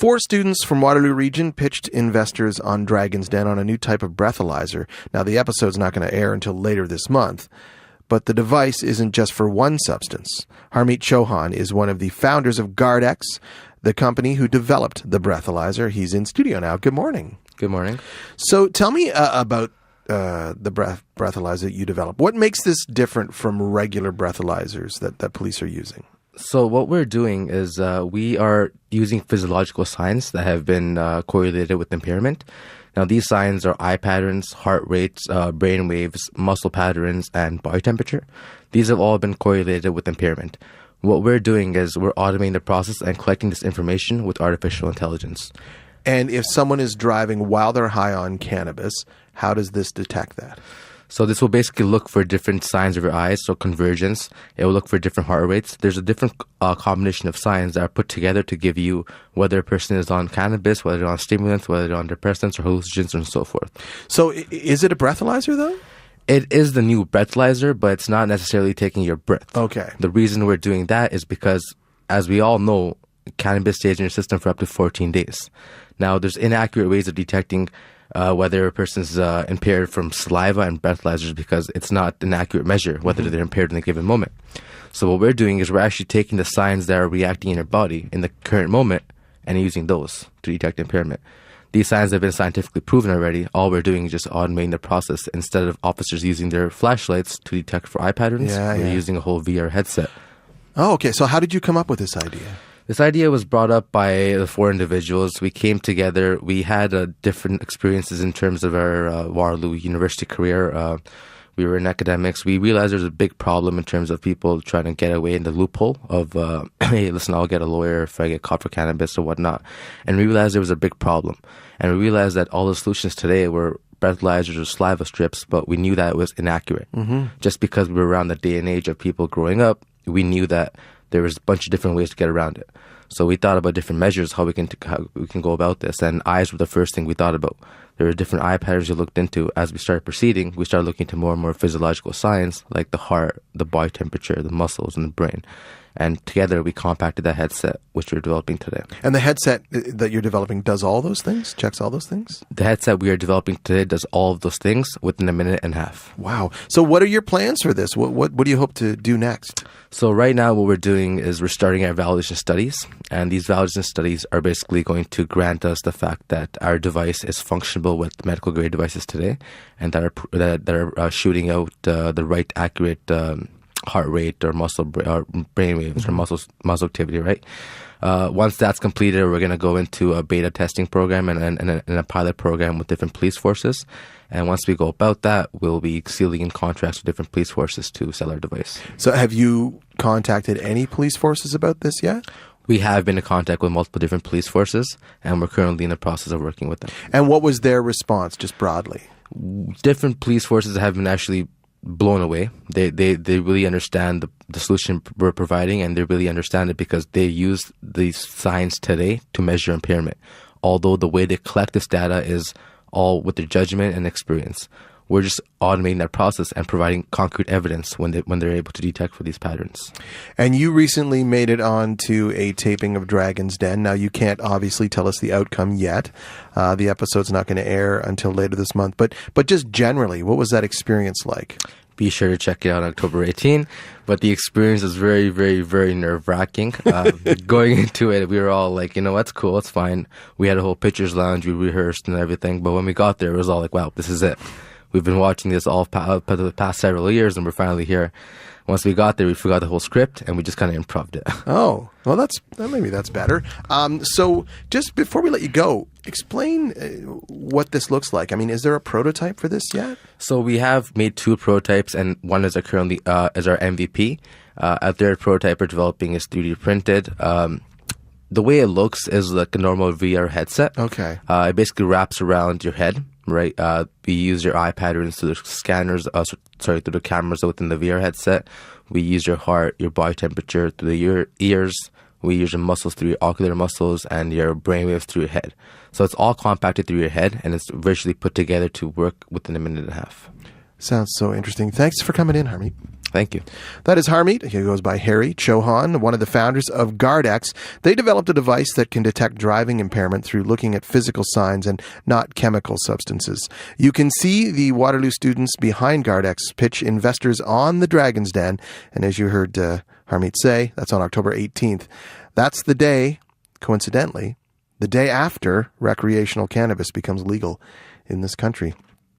4 students from Waterloo region pitched investors on Dragon's Den on a new type of breathalyzer. Now, the episode's not going to air until later this month, but the device isn't just for one substance. Harmeet Chauhan is one of the founders of GuardX, the company who developed the breathalyzer. He's in studio now. Good morning. Good morning. So tell me about the breathalyzer that you developed. What makes this different from regular breathalyzers that police are using? So what we're doing is we are using physiological signs that have been correlated with impairment. Now, these signs are eye patterns, heart rates, brain waves, muscle patterns, and body temperature. These have all been correlated with impairment. What we're doing is we're automating the process and collecting this information with artificial intelligence. And if someone is driving while they're high on cannabis, how does this detect that? So this will basically look for different signs of your eyes, so convergence. It will look for different heart rates. There's a different combination of signs that are put together to give you whether a person is on cannabis, whether they're on stimulants, whether they're on depressants or hallucinogens and so forth. So is it a breathalyzer, though? It is the new breathalyzer, but it's not necessarily taking your breath. Okay. The reason we're doing that is because, as we all know, cannabis stays in your system for up to 14 days. Now, there's inaccurate ways of detecting whether a person's impaired from saliva and breathalyzers because it's not an accurate measure whether they're impaired in a given moment. So what we're doing is we're actually taking the signs that are reacting in your body in the current moment and using those to detect impairment. These signs have been scientifically proven already. All we're doing is just automating the process. Instead of officers using their flashlights to detect for eye patterns, we're using a whole VR headset. Oh, okay. So how did you come up with this idea? This idea was brought up by the 4 individuals. We came together. We had different experiences in terms of our Waterloo University career. We were in academics. We realized there's a big problem in terms of people trying to get away in the loophole of, hey, listen, I'll get a lawyer if I get caught for cannabis or whatnot. And we realized there was a big problem. And we realized that all the solutions today were breathalyzers or saliva strips, but we knew that it was inaccurate. Just because we were around the day and age of people growing up, we knew that there was a bunch of different ways to get around it. So we thought about different measures, how we can go about this. And eyes were the first thing we thought about. There were different eye patterns we looked into. As we started proceeding, we started looking into more and more physiological signs like the heart, the body temperature, the muscles, and the brain. And together we compacted that headset, which we're developing today. And the headset that you're developing does all those things? Checks all those things? The headset we are developing today does all of those things within a minute and a half. Wow. So what are your plans for this? What do you hope to do next? So right now what we're doing is we're starting our validation studies. And these validation studies are basically going to grant us the fact that our device is functionable with medical grade devices today and that are shooting out the right accurate heart rate or brain waves or muscle activity, right? Once that's completed, we're going to go into a beta testing program and a pilot program with different police forces. And once we go about that, we'll be sealing in contracts with different police forces to sell our device. So have you contacted any police forces about this yet? We have been in contact with multiple different police forces, and we're currently in the process of working with them. And what was their response, just broadly? Different police forces have been actually blown away. They really understand the solution we're providing, and they really understand it because they use these signs today to measure impairment. Although the way they collect this data is all with their judgment and experience. We're just automating that process and providing concrete evidence when they're able to detect for these patterns. And you recently made it on to a taping of Dragon's Den. Now, you can't obviously tell us the outcome yet. The episode's not going to air until later this month. But just generally, what was that experience like? Be sure to check it out on October 18. But the experience is very, very, very nerve-wracking. Going into it, we were all like, you know, that's cool, it's fine. We had a whole pictures lounge, we rehearsed and everything. But when we got there, it was all like, wow, this is it. We've been watching this all for the past several years, and we're finally here. Once we got there, we forgot the whole script, and we just kind of improv'd it. Oh, well, maybe that's better. So just before we let you go, explain what this looks like. I mean, is there a prototype for this yet? So we have made 2 prototypes, and one is currently is our MVP. Our third prototype we're developing is 3D printed. The way it looks is like a normal VR headset. Okay. It basically wraps around your head. Right, we use your eye patterns through the scanners, through the cameras within the VR headset. We use your heart, your body temperature through your ears. We use your muscles through your ocular muscles and your brainwaves through your head. So it's all compacted through your head, and it's virtually put together to work within a minute and a half. Sounds so interesting. Thanks for coming in, Harmeet. Thank you. That is Harmeet. He goes by Harry Chauhan, one of the founders of GuardX. They developed a device that can detect driving impairment through looking at physical signs and not chemical substances. You can see the Waterloo students behind GuardX pitch investors on the Dragon's Den. And as you heard Harmeet say, that's on October 18th. That's the day, coincidentally, the day after recreational cannabis becomes legal in this country.